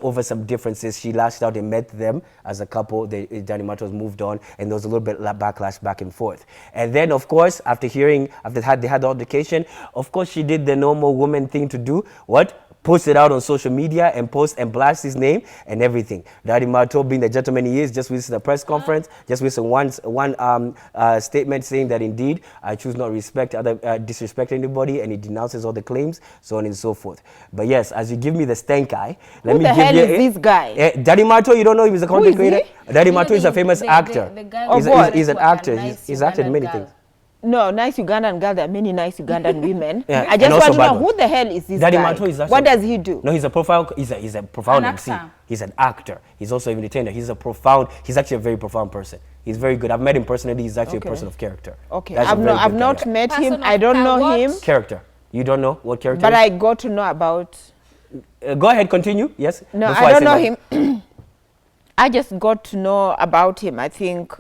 over some differences, she lashed out and met them as a couple. Danny Matos moved on, and there was a little bit of backlash back and forth. And then, of course, after they had the altercation, of course, she did the normal woman thing to do. What? Post it out on social media and post and blast his name and everything. Daddy Mato, being the gentleman he is, just released a press conference, just released one statement saying that indeed I choose not disrespect anybody, and he denounces all the claims, so on and so forth. But yes, as you give me the stank eye, let Who me the give hell you is this guy? Daddy Mato, you don't know him? He's a content is he? creator. Daddy You know Mato is a the- famous the- actor. the guy Of who what? married He's an to a actor. nice He's acted in Ugandan many girl. things. No, nice Ugandan girl. There are many nice Ugandan women. Yeah, I and just also want to bad know ones. who the hell is this Daddy guy? Mato is actually, What does he do? No, he's a profound. He's a profound An MC. actor. He's an actor. He's also an entertainer. He's actually a very profound person. He's very good. I've met him personally. He's actually Okay. a person of character. Okay, That's a I've very not good guy. met Person him. of I don't know what? him, Character. You don't know what character? but is? I got to know about. Go ahead. Continue. Yes. No, Before I don't say know my- him. I just got to know about him, I think,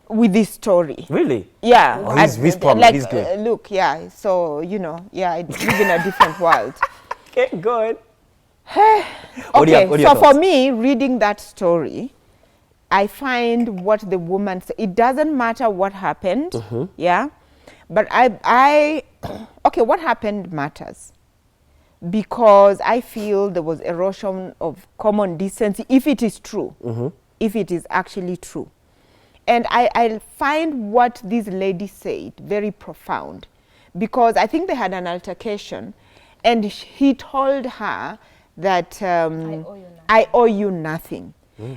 with this story. Really? Yeah. Oh, he's prominent. Like, He's good. look, yeah. So, I live in a different world. Okay. Go ahead. Okay, What are your so for thoughts? me, reading that story, I find what the woman said. It doesn't matter what happened, yeah? But okay, what happened matters. Because I feel there was erosion of common decency, if it is true, if it is actually true. And I find what this lady said very profound, because I think they had an altercation, and he told her that I owe you nothing.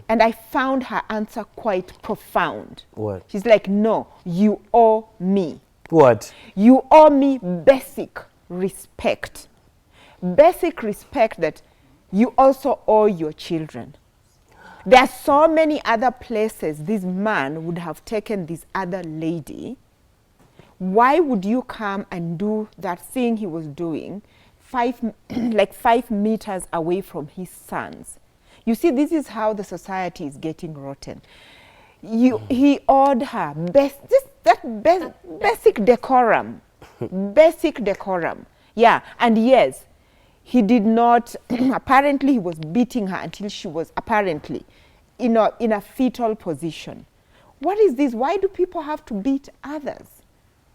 And I found her answer quite profound. What? She's like, no, you owe me. What? You owe me basic respect. Basic respect that you also owe your children. There are so many other places this man would have taken this other lady. Why would you come and do that thing he was doing 5 meters away from his sons? You see, this is how the society is getting rotten. He owed her basic decorum. Basic decorum. Yeah, and yes, he did not, apparently he was beating her until she was apparently in a fetal position. what is this? Why do people have to beat others?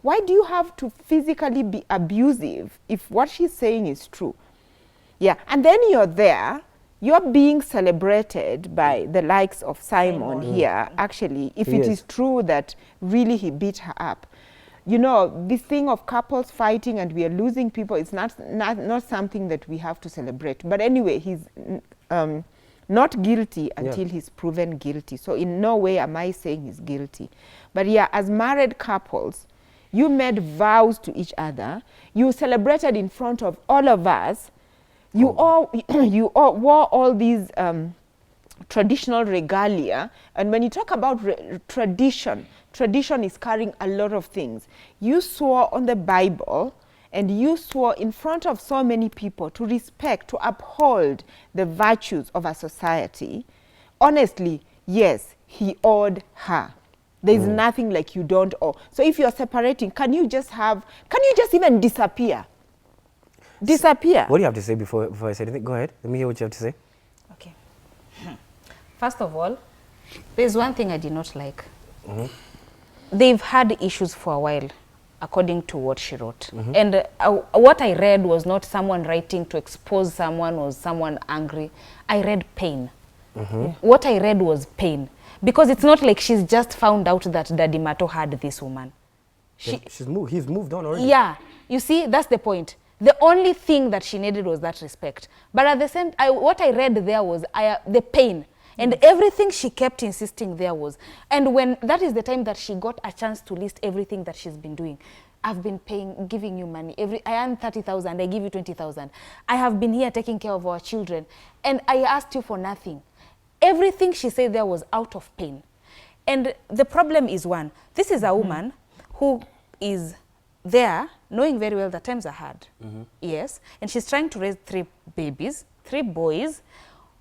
Why do you have to physically be abusive if what she's saying is true? Yeah, and then you're there, you're being celebrated by the likes of Simon here, actually, if it is true that really he beat her up. You know, this thing of couples fighting and we are losing people, it's not something that we have to celebrate. But anyway, he's not guilty until he's proven guilty. So in no way am I saying he's guilty. But yeah, as married couples, you made vows to each other. You celebrated in front of all of us. You all wore all these traditional regalia. And when you talk about tradition is carrying a lot of things. You swore on the Bible, and you swore in front of so many people to respect, to uphold the virtues of a society. Honestly, yes, he owed her. There's nothing like you don't owe. So if you're separating, can you just even disappear? Disappear. What do you have to say before I say anything? Go ahead. Let me hear what you have to say. Okay. First of all, there's one thing I did not like. They've had issues for a while, according to what she wrote. And what I read was not someone writing to expose someone or someone angry. I read pain. What I read was pain. Because it's not like she's just found out that Daddy Mato had this woman. He's moved on already. Yeah, you see, that's the point. The only thing that she needed was that respect. But at the same time, what I read there was the pain. And everything she kept insisting there was. And when that is the time that she got a chance to list everything that she's been doing. I've been giving you money. I earn 30,000, I give you 20,000. I have been here taking care of our children. And I asked you for nothing. Everything she said there was out of pain. And the problem is one, this is a woman who is there knowing very well that times are hard. Yes. And she's trying to raise 3 babies, 3 boys,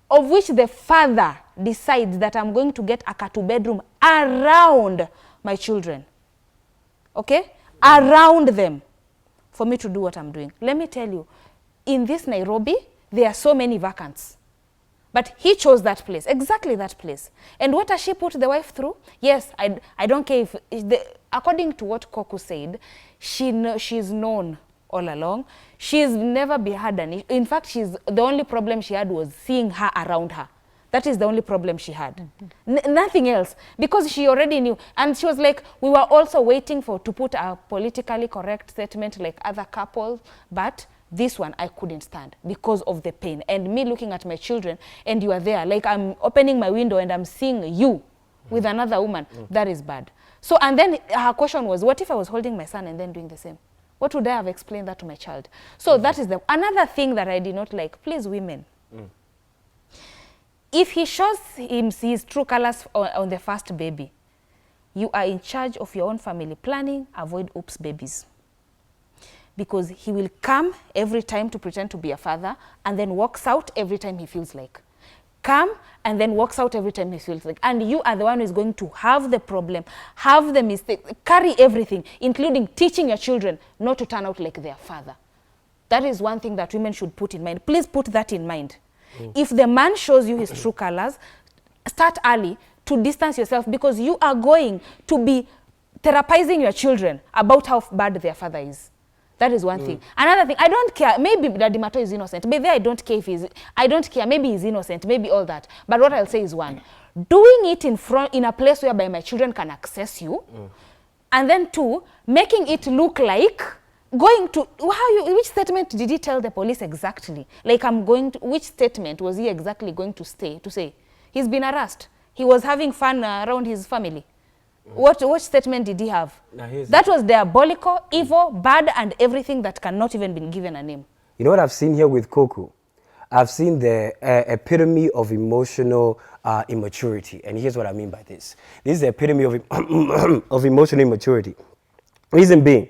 of which the father decides that I'm going to get a 2-bedroom around my children. Okay? Around them. For me to do what I'm doing. Let me tell you, in this Nairobi, there are so many vacants. But he chose that place, exactly that place. And what has she put the wife through? Yes, I don't care if, according to what Koku said, she's known all along. She's never had an issue. In fact, the only problem she had was seeing her around her. That is the only problem she had. Nothing else. Because she already knew. And she was like, we were also waiting to put a politically correct statement like other couples, but this one I couldn't stand because of the pain. And me looking at my children and you are there, like I'm opening my window and I'm seeing you with another woman. That is bad. So, and then her question was, what if I was holding my son and then doing the same? What would I have explained that to my child? So that is another thing that I did not like. Please, women. If he shows his true colors on the first baby, you are in charge of your own family planning. Avoid oops babies. Because he will come every time to pretend to be a father and then walks out every time he feels like. Come and then walks out every time he feels like. And you are the one who is going to have the problem, have the mistake, carry everything, including teaching your children not to turn out like their father. That is one thing that women should put in mind. Please put that in mind. If the man shows you his true colors, start early to distance yourself, because you are going to be therapizing your children about how bad their father is. That is one thing. Another thing, I don't care. Maybe Daddy Mato is innocent. But there I don't care if I don't care. Maybe he's innocent. Maybe all that. But what I'll say is one, doing it in a place whereby my children can access you. And then 2, making it look like going to, which statement did he tell the police exactly? Like which statement was he exactly going to say? He's been harassed. He was having fun around his family. What statement did he have? That was diabolical, evil, bad, and everything that cannot even be given a name. You know what I've seen here with Koku? I've seen the epitome of emotional immaturity. And here's what I mean by this. This is the epitome of emotional immaturity. Reason being,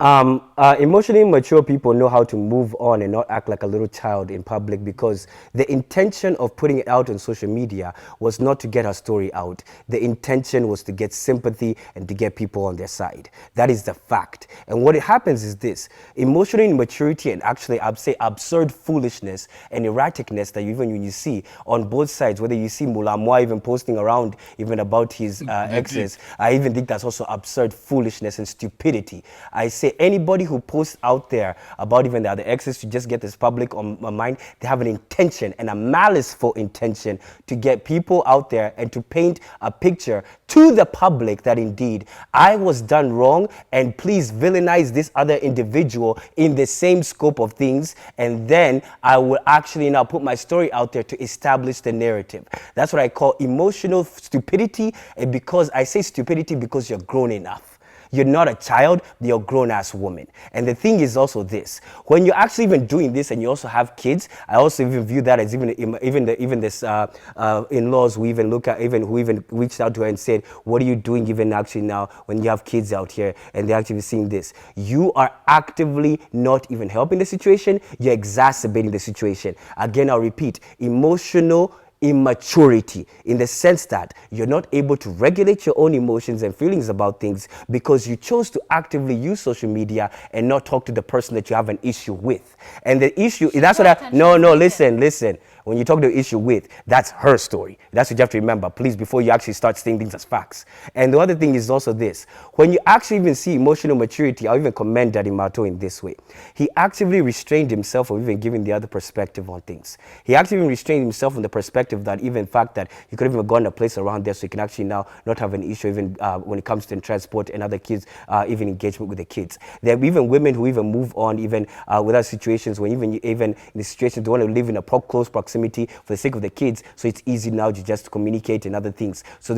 Emotionally mature people know how to move on and not act like a little child in public, because the intention of putting it out on social media was not to get her story out. The intention was to get sympathy and to get people on their side. That is the fact. And what happens is this: emotional immaturity and actually, I'd say, absurd foolishness and erraticness that even when you see on both sides, whether you see Mulamwa even posting around even about his exes, I even think that's also absurd foolishness and stupidity. I say anybody who posts out there about even the other exes to just get this public on my mind, they have an intention and a maliceful intention to get people out there and to paint a picture to the public that indeed I was done wrong, and please villainize this other individual in the same scope of things, and then I will actually now put my story out there to establish the narrative. That's what I call emotional stupidity, and because I say stupidity because you're grown enough. You're not a child, you're a grown-ass woman. And the thing is also this: when you're actually even doing this and you also have kids, I also even view that as even this in-laws who even look at, who even reached out to her and said, what are you doing even actually now when you have kids out here and they're actually seeing this? You are actively not even helping the situation, you're exacerbating the situation. Again, I'll repeat, emotional immaturity, in the sense that you're not able to regulate your own emotions and feelings about things because you chose to actively use social media and not talk to the person that you have an issue with. And the issue, that's what listen. When you talk to the issue with, that's her story. That's what you have to remember, please, before you actually start saying things as facts. And the other thing is also this: when you actually even see emotional maturity, I'll even commend Daddy Mato in this way. He actively restrained himself from even giving the other perspective on things. He actually even restrained himself from the perspective that even fact that he could have even gone a place around there so he can actually now not have an issue even when it comes to transport and other kids, even engagement with the kids. There are even women who even move on even without situations when even in the situations they want to live in a close proximity for the sake of the kids, so it's easy now to just communicate and other things. So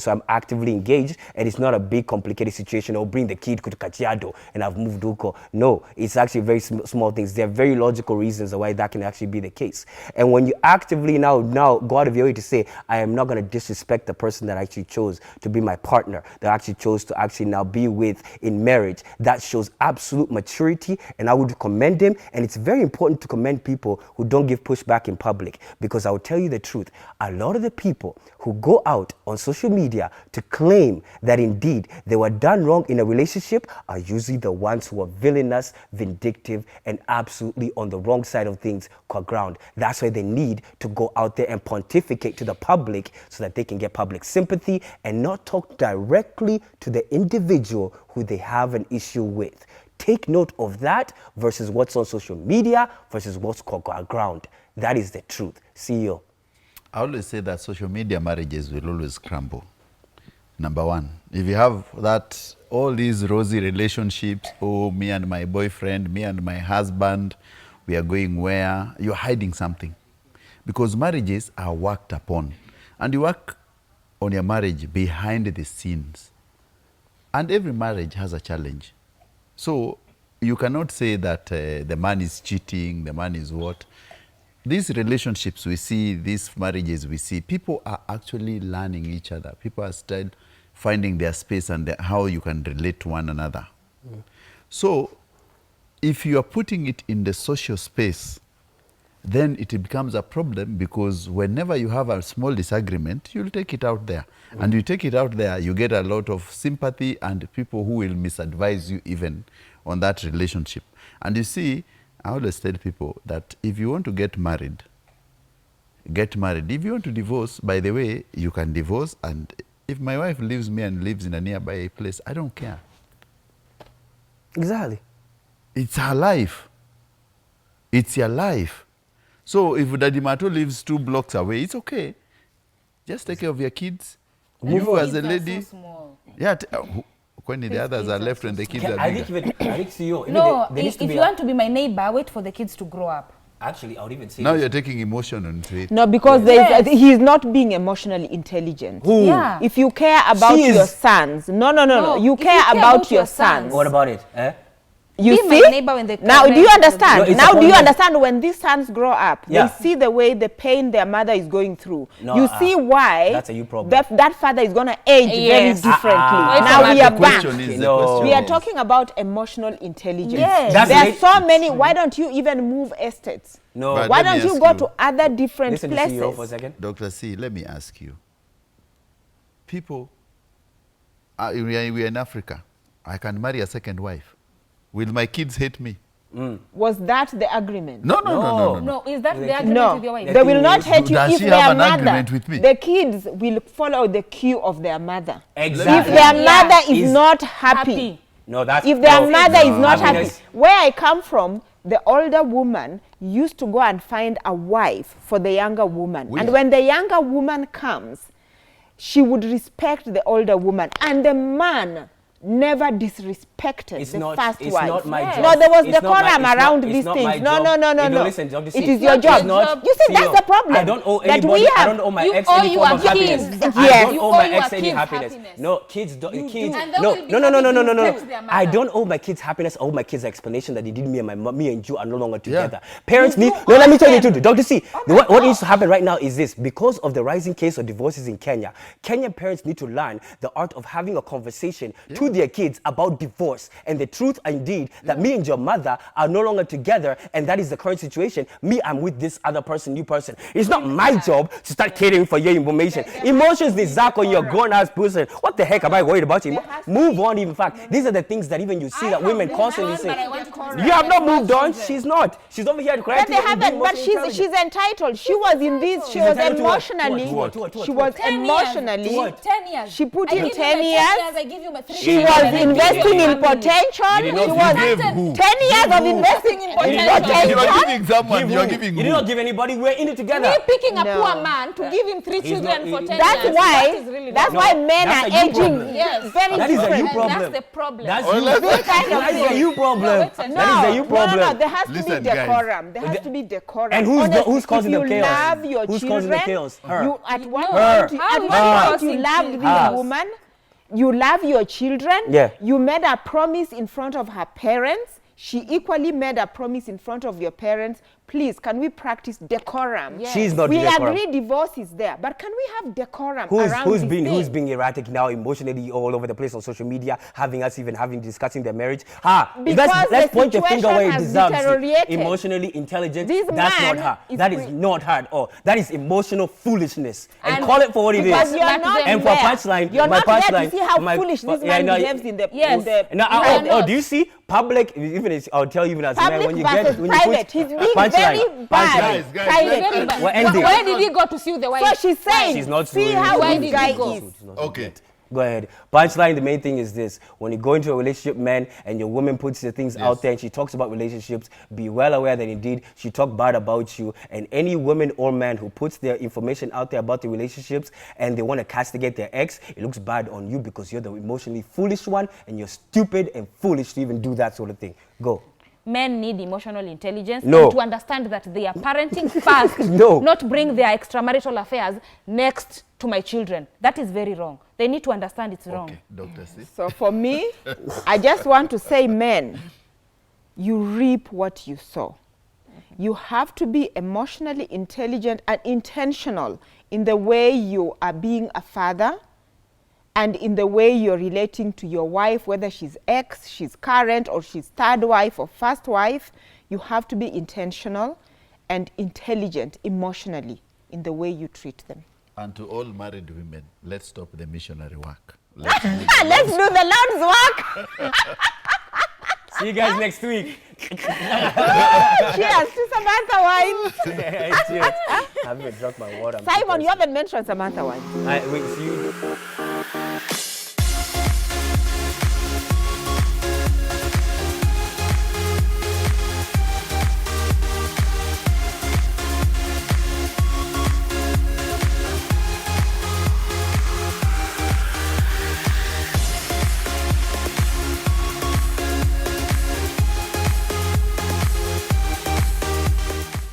I'm actively engaged, and it's not a big complicated situation. I'll bring the kid to Kajiado and I've moved Uko. No, it's actually very small things. There are very logical reasons why that can actually be the case. And when you actively now go out of your way to say, I am not going to disrespect the person that I actually chose to be my partner, that I actually chose to actually now be with in marriage, that shows absolute maturity, and I would commend him. And it's very important to commend people who don't give pushback in public. Because I will tell you the truth, a lot of the people who go out on social media to claim that indeed they were done wrong in a relationship are usually the ones who are villainous, vindictive, and absolutely on the wrong side of things ground. That's why they need to go out there and pontificate to the public so that they can get public sympathy and not talk directly to the individual who they have an issue with. Take note of that versus what's on social media versus what's ground. That is the truth. CEO. I always say that social media marriages will always crumble. Number one, if you have that, all these rosy relationships, oh, me and my boyfriend, me and my husband, we are going where, you're hiding something. Because marriages are worked upon. And you work on your marriage behind the scenes. And every marriage has a challenge. So you cannot say that the man is cheating, the man is what. These relationships we see, these marriages we see, people are actually learning each other. People are still finding their space and how you can relate to one another. Mm. So if you are putting it in the social space, then it becomes a problem, because whenever you have a small disagreement, you'll take it out there. Mm. And you take it out there, you get a lot of sympathy and people who will misadvise you even on that relationship. And you see, I always tell people that if you want to get married, get married. If you want to divorce, by the way, you can divorce. And if my wife leaves me and lives in a nearby place, I don't care. Exactly. It's her life. It's your life. So if Daddy Mato lives 2 blocks away, it's okay. Just take care of your kids. You as a lady. So small. Yeah. When the others are left and the kids are bigger. I think CEO. No, if you want to be my neighbor, wait for the kids to grow up. Actually, I would even say now you're taking emotion into it. No, because he's not being emotionally intelligent. Who? Yeah. If you care about your sons, no. You care about your sons. What about it? You Be see? my neighbor when they Now, do you correct understand? No, it's Now, a do you problem. understand when these sons grow up, Yeah. they see the way the pain their mother is going through. No, you see why that's a you problem. that father is going to age very Yes. differently. Wait Now for we that. are The back. question is, the No. question We are is- talking about emotional intelligence. Yes. That's There are it. so many. Why don't you even move estates? No. But Why let me don't you ask go you- to other different Listen to places? CEO for a second. Dr. C, let me ask you. People, we are in Africa. I can marry a second wife. Will my kids hate me? Was that the agreement? No. No, is that the agreement No, with your wife? they will thing not is, hate you does if she their have an mother, agreement with me? the kids will follow the cue of their mother. Exactly. If their Yeah. mother is Is not happy, Happy. No, that's if their no, mother is not happy, happiness. where I come from, the older woman used to go and find a wife for the younger woman. Which- And when the younger woman comes, she would respect the older woman. And the man never disrespected It's the not- first it's wife. not my Yes. job. No, there was It's not my- decorum it's not- around it's these not my things. No, job. no, no, no, You no. don't listen, Dr. C. It is your It's job. not your You see, CEO. that's the problem. I don't owe that anybody. we have, I don't owe my You ex owe any your form of happiness. kids. I Yes. don't You owe owe my your ex any kids happiness. happiness. No, kids don't. You Kids. do. And they No, will be no, no, no, no, no, no, no. respect their I mother. don't owe my kids happiness. I owe my kids explanation that they did me and my mom, me and you are no longer Yeah. together. Parents You need. do No, let me ask tell you the them. truth, Dr. C. Oh my What God. needs to happen right now is this: because of the rising case of divorces in Kenya, Kenyan parents need to learn the art of having a conversation to their kids about divorce and the truth, indeed, that me and your mother are no longer together, and that is the current situation. Me, I'm with this other person, new person. It's not my job to start catering for your information. Emotions is Zach on your grown-ass person. What the heck am I worried about? Move on, in fact. These are the things that even you see that women constantly say. You have not moved on. She's not. She's over here crying. But they haven't. But she's entitled. She was in this. She She's was entitled to what? emotionally. To what? To what? To what? She To what? was 10 years. emotionally. To what? 10 years. She put I in give you 10 my years. I give you my 3 She years. was and I give you investing your in family. potential. You She did not was give who? 10 years of investing in You did You not potential. are giving someone. Give You are who? giving You did who? not give anybody. We're in it together. Me picking a No. poor man to give him 3 He's children not- for 10 That's years. why. That is really That's not- why men That's are a you aging problem. Yes. very That is a different. you And problem. that's the problem. That's Well, you. let's- This kind of That is a thing. you problem. No, That is a you problem. No, there has to Listen, be guys. decorum. There has to be decorum. And who's causing if the you chaos? love your Who's children, causing the chaos? Her. You at one Her. point, How at is one she point causing you loved this chaos? woman. You love your children. Yeah. You made a promise in front of her parents. She equally made a promise in front of your parents. Please, can we practice decorum? Yes. She's not We decorum. agree divorce is there, but can we have decorum Who's around who's this being thing? who's being erratic now, emotionally all over the place on social media, having discussing their marriage? Because Let's the point your finger situation where it has deserves it. deteriorated. Emotionally intelligent. This That's not man her. is That is pre- not her at all. That is emotional foolishness. And And call it for what it Because is. you're Back to not them. And for there. punchline, You're my not there punchline, to see how my- foolish this yeah, man no, behaves in the Yes. in the Now, You are not. do you see public? I'll tell you even as a man, public when you versus get when private. you put He's being punchline, very bad. Guys, Private. Very bad. We're ending. Where did he go to see the wife? So she's saying, She's not see suing how you. Why this did guy he go? is. Okay. Go ahead. Punchline, the main thing is this. When you go into a relationship, man, and your woman puts the things out there and she talks about relationships, be well aware that indeed she talked bad about you. And any woman or man who puts their information out there about the relationships and they want to castigate their ex, it looks bad on you because you're the emotionally foolish one and you're stupid and foolish to even do that sort of thing. Go. Men need emotional intelligence No. and to understand that they are parenting first, No. not bring their extramarital affairs next to my children. That is very wrong. They need to understand it's wrong. Okay, Dr. C. So for me, I just want to say, men, you reap what you sow. You have to be emotionally intelligent and intentional in the way you are being a father and in the way you're relating to your wife, whether she's ex, she's current, or she's third wife or first wife. You have to be intentional and intelligent emotionally in the way you treat them. And to all married women, let's stop the missionary work. Let's do Let's do the Lord's work. See you guys next week. Cheers to Samantha wine. Cheers. I haven't drunk my water. I'm Simon, so you haven't mentioned Samantha wine. thirsty. Wait, see you.